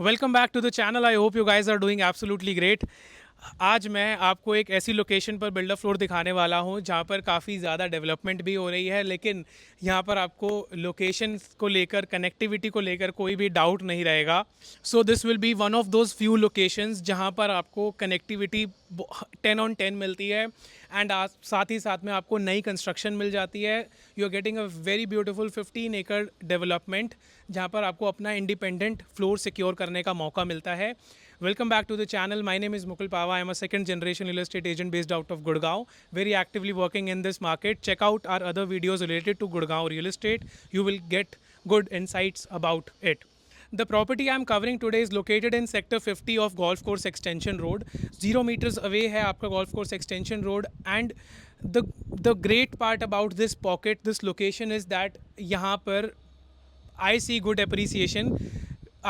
Welcome back to the channel. I hope you guys are doing absolutely great. आज मैं आपको एक ऐसी लोकेशन पर बिल्डर फ्लोर दिखाने वाला हूं जहां पर काफ़ी ज़्यादा डेवलपमेंट भी हो रही है, लेकिन यहां पर आपको लोकेशन को लेकर, कनेक्टिविटी को लेकर कोई भी डाउट नहीं रहेगा। So this will be one of those few locations जहां पर आपको कनेक्टिविटी 10 on 10 मिलती है एंड साथ ही साथ में आपको नई कंस्ट्रक्शन मिल जाती है। You are getting a very beautiful 15 एकड़ डेवलपमेंट जहां पर आपको अपना इंडिपेंडेंट फ्लोर सिक्योर करने का मौका मिलता है। Welcome back to the channel. My name is Mukul Pava. I am a second generation real estate agent based out of Gurgaon, very actively working in this market. Check out our other videos related to Gurgaon real estate. You will get good insights about it. The property I am covering today is located in sector 50 of Golf Course Extension Road. 0 meters away है आपका Golf Course Extension Road, and the the great part about this pocket, this location is that यहाँ पर आई सी good appreciation.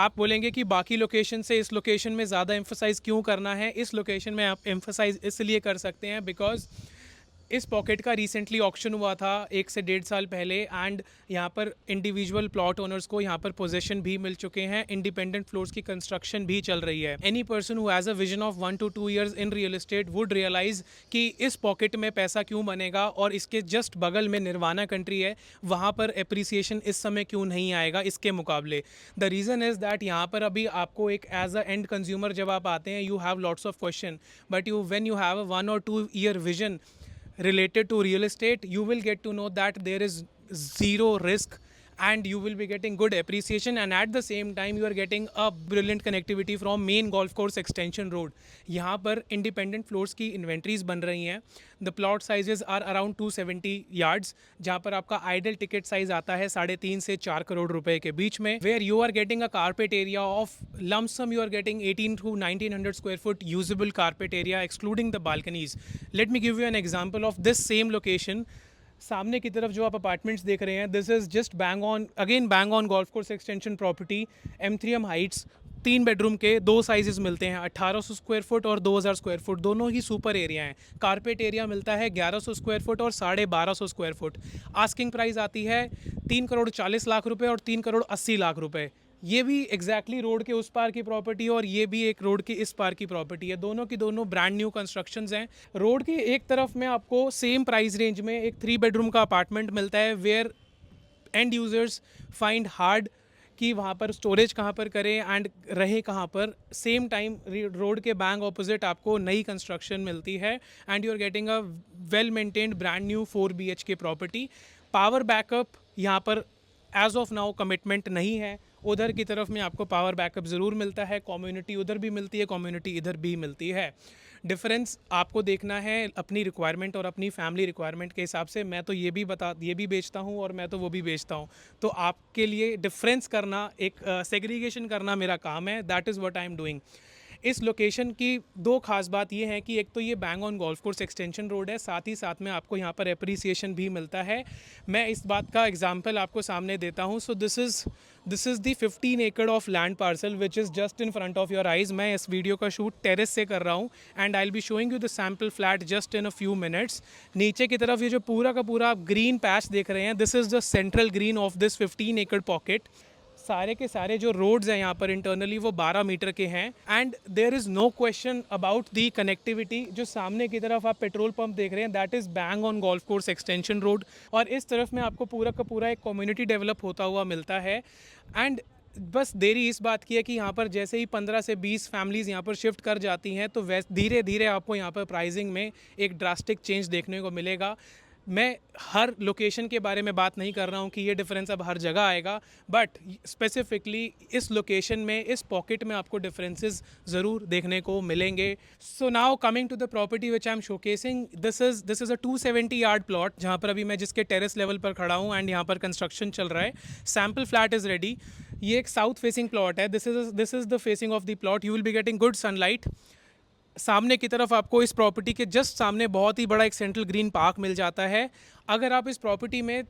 आप बोलेंगे कि बाकी location से इस लोकेशन में ज़्यादा एम्फोसाइज़ क्यों करना है? इस लोकेशन में आप एम्फोसाइज़ इसलिए कर सकते हैं बिकॉज इस पॉकेट का रिसेंटली ऑक्शन हुआ था 1 से 1.5 साल पहले, एंड यहाँ पर इंडिविजुअल प्लॉट ओनर्स को यहाँ पर पोजीशन भी मिल चुके हैं। इंडिपेंडेंट फ्लोर्स की कंस्ट्रक्शन भी चल रही है। Any person who has a vision of 1 to 2 years in real estate would realise कि इस पॉकेट में पैसा क्यों बनेगा और इसके जस्ट बगल में निर्वाणा कंट्री है, वहाँ पर एप्रिसिएशन इस समय क्यों नहीं आएगा इसके मुकाबले। द रीज़न इज़ दैट यहाँ पर अभी आपको एक एज अ एंड कंज्यूमर जब आप आते हैं, you have lots of question, but when you have a 1 or 2 year vision related to real estate, you will get to know that there is zero risk and you will be getting good appreciation, and at the same time you are getting a brilliant connectivity from main golf course extension road. यहाँ पर independent floors की inventories बन रही हैं. The plot sizes are around 270 yards, जहाँ पर आपका ideal ticket size आता है 3.5 से 4 करोड़ रुपए के बीच में, where you are getting a carpet area of lump sum you are getting 18 to 1900 square foot usable carpet area excluding the balconies. Let me give you an example of this same location. सामने की तरफ जो आप apartments देख रहे हैं, this is just bang on golf course extension property, M3M Heights. 3 bedroom के 2 sizes मिलते हैं, 1800 स्क्वायर फुट और 2000 स्क्वायर फुट, दोनों ही सुपर एरिया हैं। कारपेट एरिया मिलता है 1100 स्क्वायर फुट और 1250 स्क्वायर फुट। आस्किंग प्राइस आती है 3 करोड़ 40 लाख रुपए और 3 करोड़ 80 लाख रुपए। ये भी एग्जैक्टली रोड के उस पार की प्रॉपर्टी है और ये भी एक रोड के इस पार की प्रॉपर्टी है। दोनों की दोनों ब्रांड न्यू कंस्ट्रक्शंस हैं। रोड के एक तरफ में आपको सेम प्राइस रेंज में एक 3 बेडरूम का अपार्टमेंट मिलता है, where end users find hard कि वहाँ पर स्टोरेज कहाँ पर करें एंड रहे कहाँ पर। सेम टाइम रोड के बैंक ऑपोजिट आपको नई कंस्ट्रक्शन मिलती है and you are getting a well maintained brand new 4 BHK property. Power backup यहाँ पर एज ऑफ नाउ कमिटमेंट नहीं है। उधर की तरफ में आपको पावर बैकअप ज़रूर मिलता है, कम्युनिटी उधर भी मिलती है, कम्युनिटी इधर भी मिलती है। डिफरेंस आपको देखना है अपनी रिक्वायरमेंट और अपनी फैमिली रिक्वायरमेंट के हिसाब से। मैं तो ये भी बेचता हूँ और मैं तो वो भी बेचता हूँ, तो आपके लिए डिफरेंस करना, एक सेग्रीगेशन करना मेरा काम है। That is what I am doing. इस लोकेशन की दो खास बात ये है कि एक तो ये bang on golf course extension road है, साथ ही साथ में आपको यहाँ पर एप्रिसिएशन भी मिलता है। मैं इस बात का एग्जांपल आपको सामने देता हूँ। सो दिस इज़ द 15 एकड़ of land parcel which is just in front of your eyes. मैं इस वीडियो का शूट टेरेस से कर रहा हूँ and I will be showing you the sample flat just in a few minutes. नीचे की तरफ ये जो पूरा का पूरा ग्रीन पैच देख रहे हैं, this is the central green of this 15 एकड़ पॉकेट। सारे के सारे जो रोड्स हैं यहाँ पर इंटरनली वो 12 मीटर के हैं and there is no question about the connectivity. जो सामने की तरफ आप पेट्रोल पंप देख रहे हैं, that is bang on golf course extension road, और इस तरफ में आपको पूरा का पूरा एक कम्युनिटी डेवलप होता हुआ मिलता है। एंड बस देरी इस बात की है कि यहाँ पर जैसे ही 15 से 20 फैमिलीज़ यहाँ पर शिफ्ट कर जाती हैं, तो वैसे धीरे धीरे आपको यहाँ पर प्राइसिंग में एक ड्रास्टिक चेंज देखने को मिलेगा। मैं हर लोकेशन के बारे में बात नहीं कर रहा हूँ कि ये डिफरेंस अब हर जगह आएगा, बट स्पेसिफिकली इस लोकेशन में, इस पॉकेट में आपको डिफरेंसेस ज़रूर देखने को मिलेंगे। So now coming to the property which I am showcasing, this is a 270 yard plot जहाँ पर अभी मैं जिसके टेरेस लेवल पर खड़ा हूँ एंड यहाँ पर कंस्ट्रक्शन चल रहा है। Sample flat is ready. ये एक साउथ फेसिंग प्लॉट है। This is the facing of the plot. You will be getting good sunlight. सामने की तरफ आपको इस प्रॉपर्टी के जस्ट सामने बहुत ही बड़ा एक सेंट्रल ग्रीन पार्क मिल जाता है। अगर आप इस प्रॉपर्टी में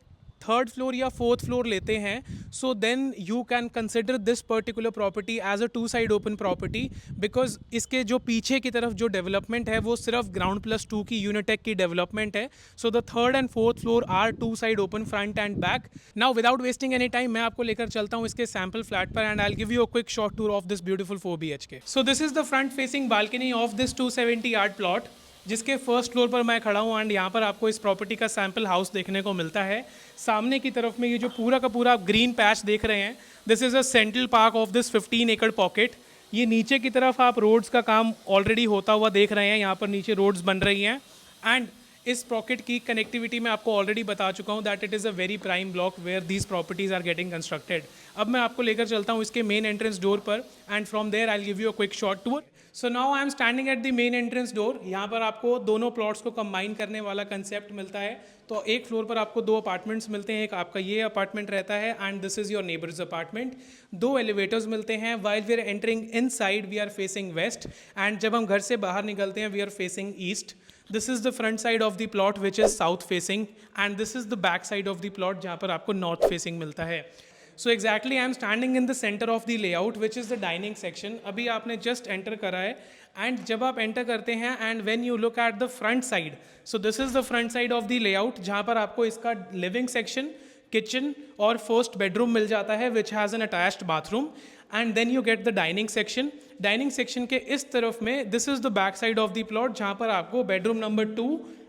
थर्ड फ्लोर या फोर्थ फ्लोर लेते हैं, so then you can consider this particular property as a two side open property, because इसके जो पीछे की तरफ जो डेवलपमेंट है वो सिर्फ ग्राउंड प्लस टू की यूनिटेक की डेवलपमेंट है. So the third and fourth floor are two side open front and back. Now without wasting any time मैं आपको लेकर चलता हूँ इसके सैम्पल फ्लैट पर and I will give you a quick short tour of this beautiful 4 BHK. So this is the front facing balcony of this 270 yard plot, जिसके first floor पर मैं खड़ा हूँ एंड यहाँ पर आपको इस प्रॉपर्टी का सैम्पल हाउस देखने को मिलता है. सामने की तरफ में ये जो पूरा का पूरा ग्रीन पैच देख रहे हैं, this is a central park of this 15 एकड़ पॉकेट. ये नीचे की तरफ आप रोड्स का काम ऑलरेडी होता हुआ देख रहे हैं, यहाँ पर नीचे रोड्स बन रही हैं. एंड इस पॉकेट की कनेक्टिविटी मैं आपको ऑलरेडी बता चुका हूँ that it is a very prime block where these properties are getting constructed. अब मैं आपको लेकर चलता हूँ इसके मेन एंट्रेंस डोर पर and from there I will give you a quick short tour. So now I am standing at the main entrance door. यहाँ पर आपको दोनों प्लॉट्स को कंबाइन करने वाला कंसेप्ट मिलता है. तो एक फ्लोर पर आपको 2 अपार्टमेंट्स मिलते हैं, एक आपका ये अपार्टमेंट रहता है and this is your neighbours apartment. 2 elevators मिलते हैं. While we are entering inside we are facing west and जब हम घर से बाहर निकलते हैं we are facing east. This is the front side of the plot which is south facing and this is the back side of the plot जहाँ पर आपको नॉर्थ फेसिंग मिलता है. So exactly I am standing in the centre of the layout which is the dining section. अभी आपने just enter करा है and जब आप एंटर करते हैं and when you look at the front side, so this is the front side of the layout जहाँ पर आपको इसका लिविंग सेक्शन, किचन और फर्स्ट बेडरूम मिल जाता है which has an attached bathroom. And then you get the dining section. Dining section के इस तरफ में this is the back side of the plot जहाँ पर आपको bedroom number 2,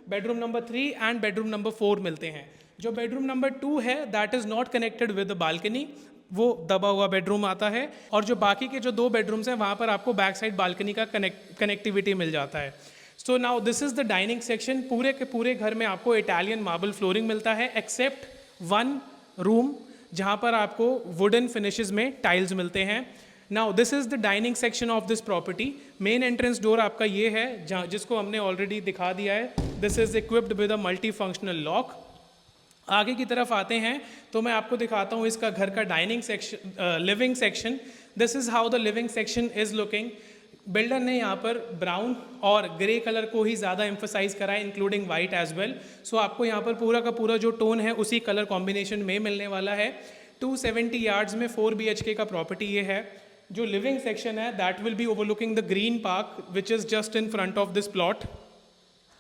bedroom number 3 and bedroom number 4 मिलते हैं. जो बेडरूम नंबर 2 है that is not connected with the balcony, वो दबा हुआ बेडरूम आता है. और जो बाकी के जो 2 बेडरूम्स हैं वहाँ पर आपको बैक साइड बालकनी का कनेक्टिविटी मिल जाता है. So now this is the dining section. पूरे के पूरे घर में आपको इटालियन मार्बल फ्लोरिंग मिलता है एक्सेप्ट 1 रूम जहाँ पर आपको वुडन फिनिशेस में टाइल्स मिलते हैं. Now this is the dining section of this property. Main entrance door आपका ये है जहाँ जिसको हमने ऑलरेडी दिखा दिया है. This is equipped with a multi functional lock. आगे की तरफ आते हैं तो मैं आपको दिखाता हूँ इसका घर का dining section, living section. This is how the living section is looking. Builder ने यहाँ पर ब्राउन और ग्रे कलर को ही ज़्यादा एम्फोसाइज करा है इंक्लूडिंग वाइट एज वेल. सो आपको यहाँ पर पूरा का पूरा जो टोन है उसी कलर कॉम्बिनेशन में मिलने वाला है. 270 यार्ड्स में 4 BHK का प्रॉपर्टी ये है. जो लिविंग सेक्शन है that will be overlooking the green park which is just in front of this plot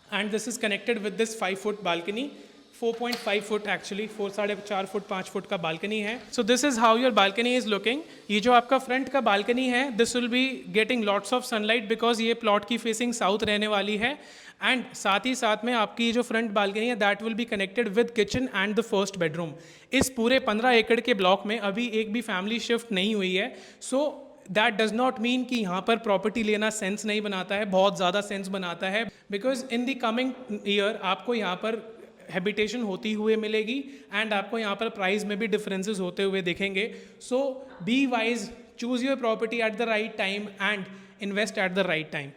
and this is connected with this 5 foot balcony. 4.5 foot actually 4.5 foot 5 foot का balcony है. सो this is how your balcony is looking. ये जो आपका front का balcony है this will be getting lots of sunlight because ये plot की facing south रहने वाली है. एंड साथ ही साथ में आपकी ये जो फ्रंट बालकनी है that will be connected with kitchen and the first bedroom. इस पूरे 15 एकड़ के ब्लॉक में अभी एक भी फैमिली शिफ्ट नहीं हुई है. So that does not mean कि यहाँ पर प्रॉपर्टी लेना सेंस नहीं बनाता है, बहुत ज़्यादा सेंस बनाता है. Because in the coming year आपको यहाँ पर हैबिटेशन होती हुए मिलेगी एंड आपको यहाँ पर प्राइस में भी डिफरेंसेस होते हुए दिखेंगे. So be wise, choose your property at the right time and invest at the right time.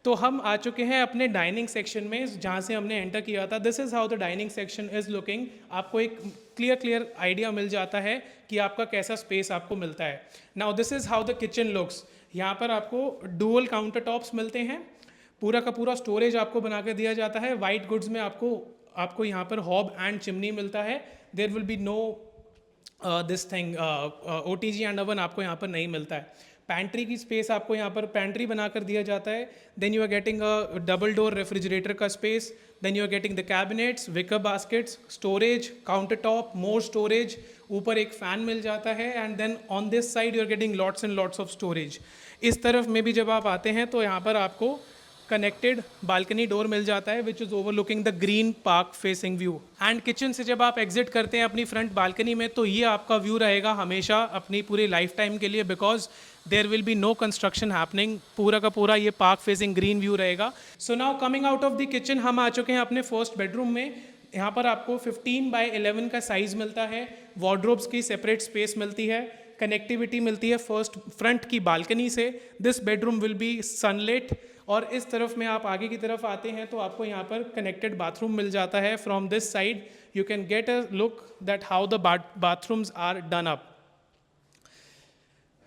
तो हम आ चुके हैं अपने डाइनिंग सेक्शन में जहाँ से हमने एंटर किया था. This is how the dining section is looking. आपको एक क्लियर आइडिया मिल जाता है कि आपका कैसा स्पेस आपको मिलता है. Now this is how the kitchen looks. यहाँ पर आपको डुअल काउंटर टॉप्स मिलते हैं. पूरा का पूरा स्टोरेज आपको बना कर दिया जाता है. वाइट गुड्स में आपको यहाँ पर हॉब एंड चिमनी मिलता है. There will be no this thing OTG and oven आपको यहाँ पर नहीं मिलता है. पैंट्री की स्पेस आपको यहाँ पर पैंट्री बनाकर दिया जाता है. Then you are getting a double door refrigerator का space. Then you are getting the cabinets, wicker baskets, storage, counter top, more storage. ऊपर एक फ़ैन मिल जाता है and then on this side you are getting lots and lots of storage. इस तरफ में भी जब आप आते हैं तो यहाँ पर आपको कनेक्टेड बालकनी डोर मिल जाता है which is overlooking the green park facing view. And kitchen से जब आप एग्जिट करते हैं अपनी फ्रंट बालकनी में तो ये आपका व्यू रहेगा हमेशा अपनी पूरी लाइफ टाइम के लिए because there will be no construction happening. पूरा का पूरा ये पार्क फेसिंग ग्रीन व्यू रहेगा. So now coming out of the kitchen हम आ चुके हैं अपने फर्स्ट बेडरूम में. यहाँ पर आपको 15x11 का साइज़ मिलता है. वार्डरोब्स की सेपरेट स्पेस मिलती है. कनेक्टिविटी मिलती है फर्स्ट फ्रंट की बालकनी से. This bedroom will be sunlit. और इस तरफ में आप आगे की तरफ आते हैं तो आपको यहाँ पर कनेक्टेड बाथरूम मिल जाता है. From this side you can get a look that how the bathrooms are done up.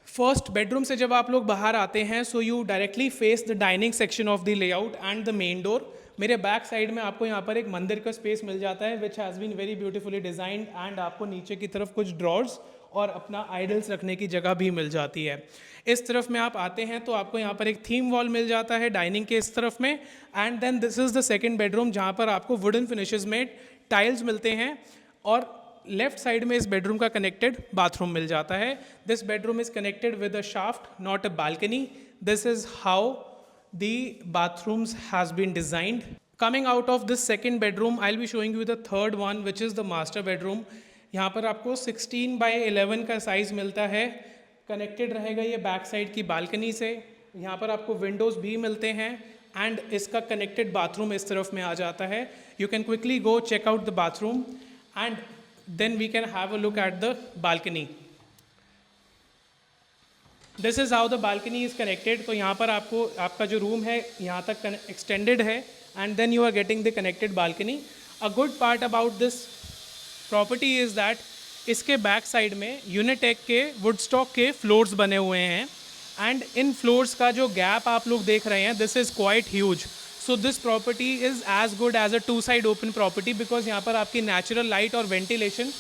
First bedroom से जब आप लोग बाहर आते हैं so you directly face the dining section of the layout and the main door. मेरे back side में आपको यहाँ पर एक मंदिर का स्पेस मिल जाता है which has been very beautifully designed, and आपको नीचे की तरफ कुछ ड्रॉर्स और अपना आइडल्स रखने की जगह भी मिल जाती है। इस तरफ में आप आते हैं तो आपको यहाँ पर एक थीम वॉल मिल जाता है डाइनिंग के इस तरफ में, and then this is the second bedroom जहाँ पर आपको वुडन फिनिशेस में टाइल्स मिलते हैं, और लेफ्ट साइड में इस बेडरूम का कनेक्टेड बाथरूम मिल जाता है। This bedroom is connected with a shaft, not a balcony. This is how the bathrooms has been designed. Coming out of this second bedroom, I'll be showing you the third one, which is the master bedroom. यहाँ पर आपको 16 by 11 का size मिलता है, connected रहेगा ये back side की balcony से। यहाँ पर आपको विंडोज़ भी मिलते हैं, एंड इसका कनेक्टेड बाथरूम इस तरफ में आ जाता है। You can quickly go check out the bathroom, and then we can have a look at the balcony. This is how the balcony is connected. तो यहाँ पर आपको आपका जो रूम है यहाँ तक एक्सटेंडेड है, and then you are getting the connected balcony. A good part about this property is that इसके बैक साइड में यूनिटेक के वुडस्टॉक के फ्लोर्स बने हुए हैं, एंड इन फ्लोर्स का जो गैप आप लोग देख रहे हैं this is quite huge. So this property is as good as a 2 side open property, because यहाँ पर आपकी नेचुरल लाइट और वेंटिलेशन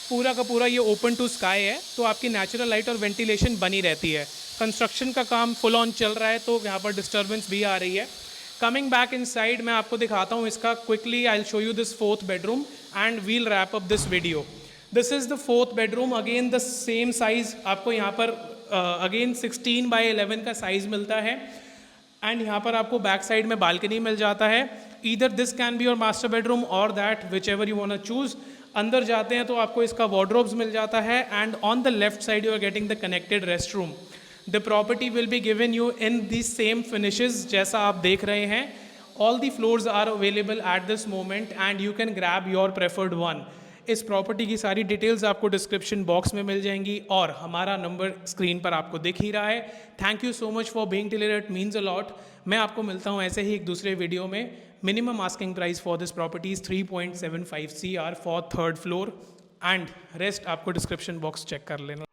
पूरा का पूरा ये ओपन टू स्काई है, तो आपकी नेचुरल लाइट और वेंटिलेशन बनी रहती है। कंस्ट्रक्शन का काम फुल ऑन चल रहा है तो यहाँ पर डिस्टर्बेंस भी आ रही है। कमिंग बैक इन साइड मैं आपको दिखाता हूँ इसका quickly. I will show you this fourth bedroom and we'll wrap up this video. This is the fourth bedroom, again the same size आपको यहाँ पर अगेन 16 by 11 का साइज़ मिलता है, एंड यहाँ पर आपको बैक साइड में बालकनी मिल जाता है। Either this can be your master bedroom or that, whichever you want to choose. अंदर जाते हैं तो आपको इसका वार्डरोब्स मिल जाता है, and on the left side you are getting the connected restroom. The property will be given you in the same finishes जैसा आप देख रहे हैं। All the floors are available at this moment, and you can grab your preferred one. इस प्रॉपर्टी की सारी details आपको डिस्क्रिप्शन बॉक्स में मिल जाएंगी, और हमारा नंबर स्क्रीन पर आपको दिख ही रहा है। Thank you so much for being till, it means a lot. मैं आपको मिलता हूँ ऐसे ही एक दूसरे वीडियो में। Minimum asking price for this property is 3.75 CR for third floor, and rest आपको डिस्क्रिप्शन बॉक्स चेक कर लेना।